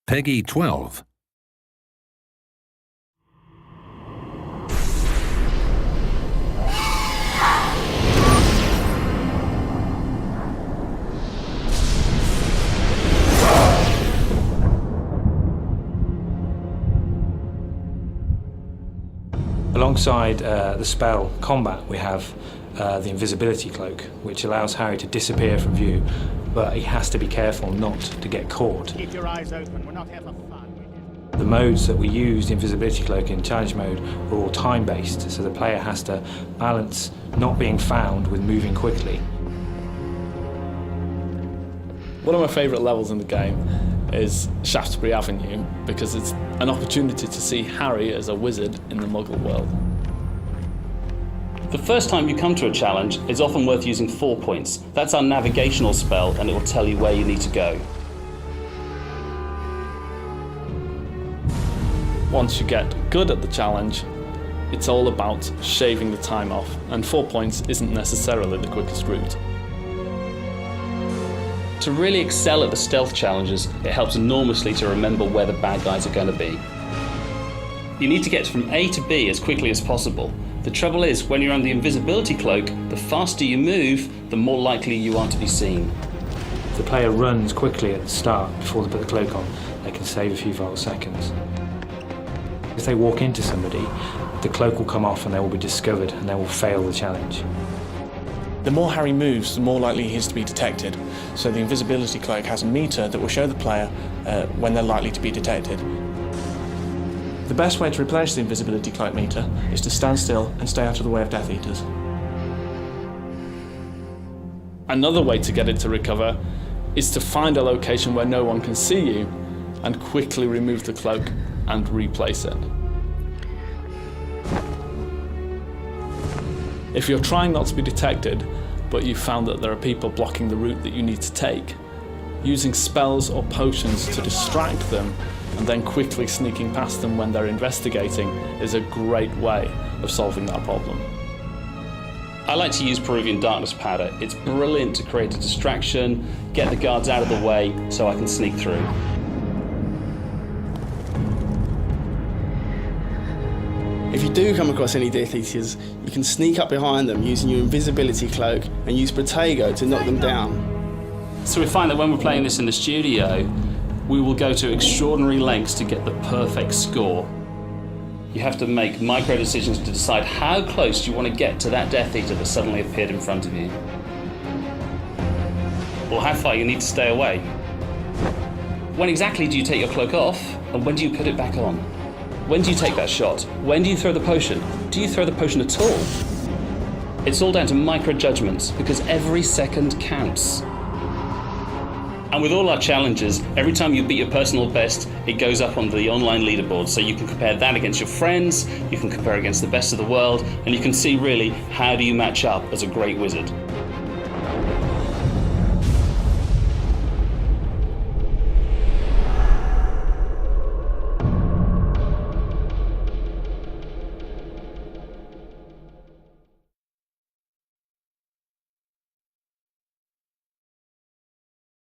Peggy 12. Alongside the spell combat, we have the invisibility cloak, which allows Harry to disappear from view, but he has to be careful not to get caught. Keep your eyes open, we're not here for fun. The modes that we used the invisibility cloak in challenge mode were all time-based, so the player has to balance not being found with moving quickly. One of my favourite levels in the game is Shaftesbury Avenue, because it's an opportunity to see Harry as a wizard in the Muggle world. The first time you come to a challenge, it's often worth using 4 points. That's our navigational spell, and it will tell you where you need to go. Once you get good at the challenge, it's all about shaving the time off, and 4 points isn't necessarily the quickest route. To really excel at the stealth challenges, it helps enormously to remember where the bad guys are going to be. You need to get from A to B as quickly as possible. The trouble is, when you're on the invisibility cloak, the faster you move, the more likely you are to be seen. If the player runs quickly at the start before they put the cloak on, they can save a few vital seconds. If they walk into somebody, the cloak will come off and they will be discovered and they will fail the challenge. The more Harry moves, the more likely he is to be detected. So the invisibility cloak has a meter that will show the player when they're likely to be detected. The best way to replenish the invisibility cloak meter is to stand still and stay out of the way of Death Eaters. Another way to get it to recover is to find a location where no one can see you and quickly remove the cloak and replace it. If you're trying not to be detected, but you found that there are people blocking the route that you need to take, using spells or potions to distract them and then quickly sneaking past them when they're investigating is a great way of solving that problem. I like to use Peruvian Darkness Powder. It's brilliant to create a distraction, get the guards out of the way so I can sneak through. If you do come across any Death Eaters, you can sneak up behind them using your invisibility cloak and use Protego to knock them down. So we find that when we're playing this in the studio, we will go to extraordinary lengths to get the perfect score. You have to make micro decisions to decide how close you want to get to that Death Eater that suddenly appeared in front of you. Or how far you need to stay away. When exactly do you take your cloak off, and when do you put it back on? When do you take that shot? When do you throw the potion? Do you throw the potion at all? It's all down to micro judgments, because every second counts. And with all our challenges, every time you beat your personal best, it goes up on the online leaderboard, so you can compare that against your friends, you can compare against the best of the world, and you can see really how do you match up as a great wizard.